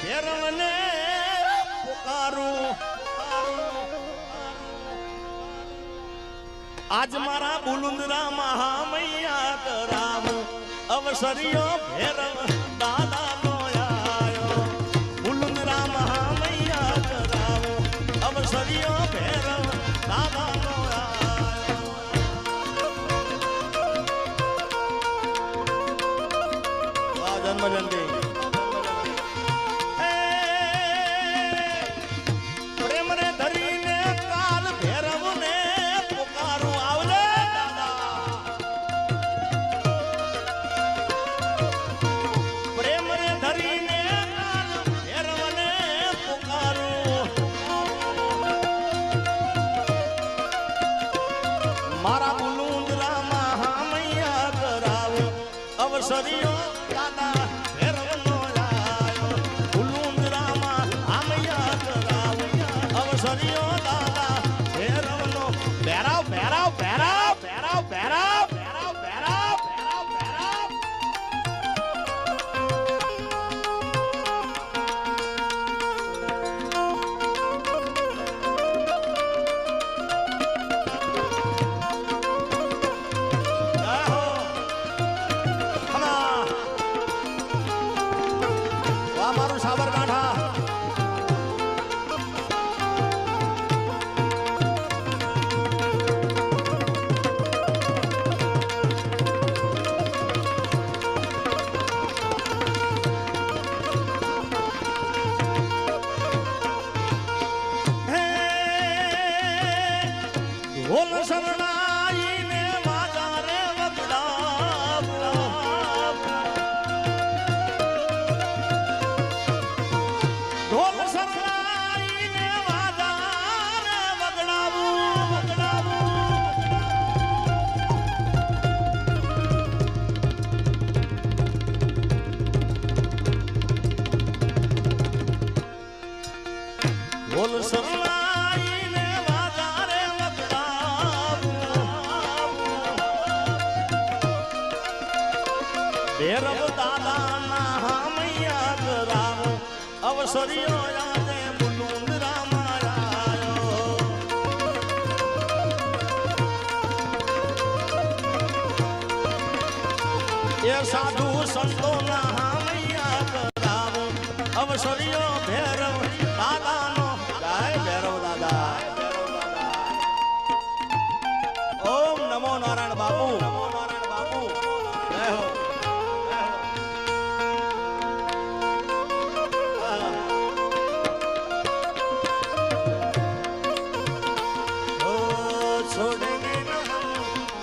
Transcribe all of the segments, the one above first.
ભેરવને પુકારું આજ મારા બુલુંદરા મહામૈયા કરાવ અવસરિયો ભેરવ દાદા નો આયો બુલુંદરા મહામૈયા કરાવ અવસરિયો ભેરવ દાદા નો આયો આ જન્મજયંતિ મારા બુલુંદરા મહામૈયા કરાવ અવસરિયો દાદા ભેરવનો આયો બુલુંદરા મહામૈયા કરાવ અવસરિયો દાદા ભેરવનો ભેરાવ ભેરાવ ભેરાવ ભેરાવ ભેરાવ ભેરાવ ભેરાવ ભેરાવ ભેરાવ ઢોલ શરણાઈને વાજા રે વગડાવ ઢોલ શરણાઈને વાજા રે વગડાવું ઢોલ શરણાઈને વાજા રે ભેરવ દાદા ના મૈયા કરાવ અવસરિયો યાદે બુલુંદરા માયાયો એ સાધુ સંતો ના મૈયા કરાવ અવસરિયો ભેરવ દાદા નો ગાય ભેરવ દાદા ઓમ નમો નારાયણ બાપુ નમો નારાયણ બાપુ જય હો छोड़ेंगे न हम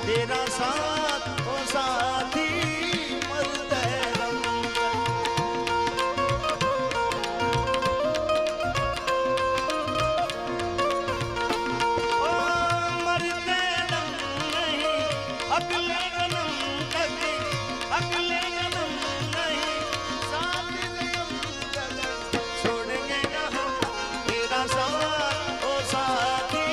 तेरा साथ ओ साथी मरते दम ओ मरते दम नहीं अगले जन्म तक अगले जन्म नहीं साथ जन्म तक छोड़ेंगे न हम तेरा साथ ओ साथी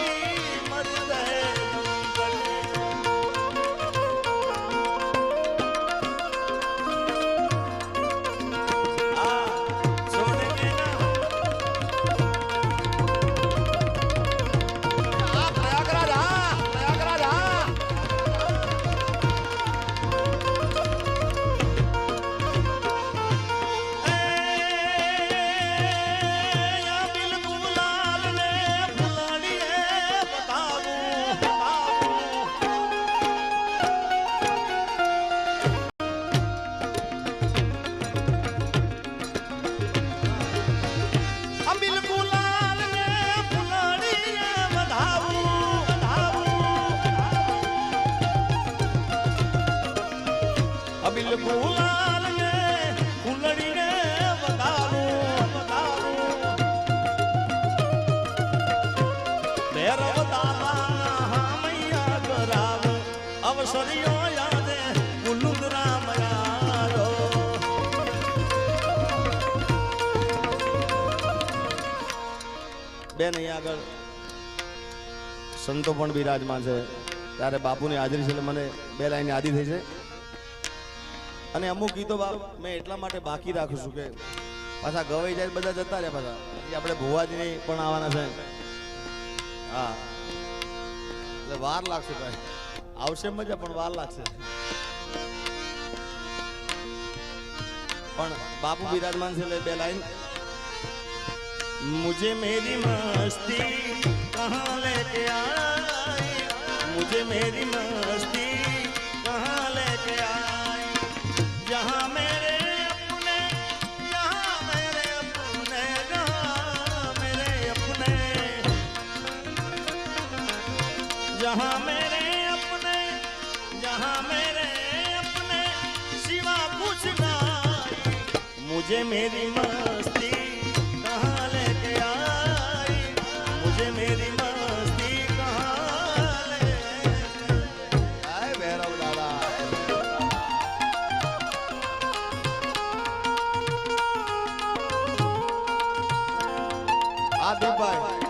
અબિલ ગુલાલ ને ફૂલડી ને વધારું ભેરવ દાદા મૈયા કરાવ અવસરિયો યાદે બુલુંદરા મયારો બેન અહીંયા આગળ સંતો પણ બિરાજમાન છે ત્યારે બાપુની હાજરી છે એટલે મને બે લાઈન યાદી થઈ છે અને અમુક ગીતો મેં એટલા માટે બાકી રાખું છું કે પાછા ગવાઈ જાય બધા જતા રહ્યા પાછા પછી આપણે ભુવાજી પણ આવવાના છે હા એટલે વાર લાગશે ભાઈ આવશે મજા પણ વાર લાગશે પણ બાપુ બિરાજમાન છે એટલે બે લાઈન मुझे मेरी मस्ती कहाँ लेके आई मुझे मेरी मस्ती कहाँ लेके आई जहाँ मेरे अपने जहाँ मेरे अपने जहाँ मेरे अपने जहाँ मेरे अपने जहाँ मेरे अपने सिवा कुछ नहीं मुझे मेरी मस्ती मुझे मेरी मस्ती कहाँ ले आए भैरव दादा आदिभाई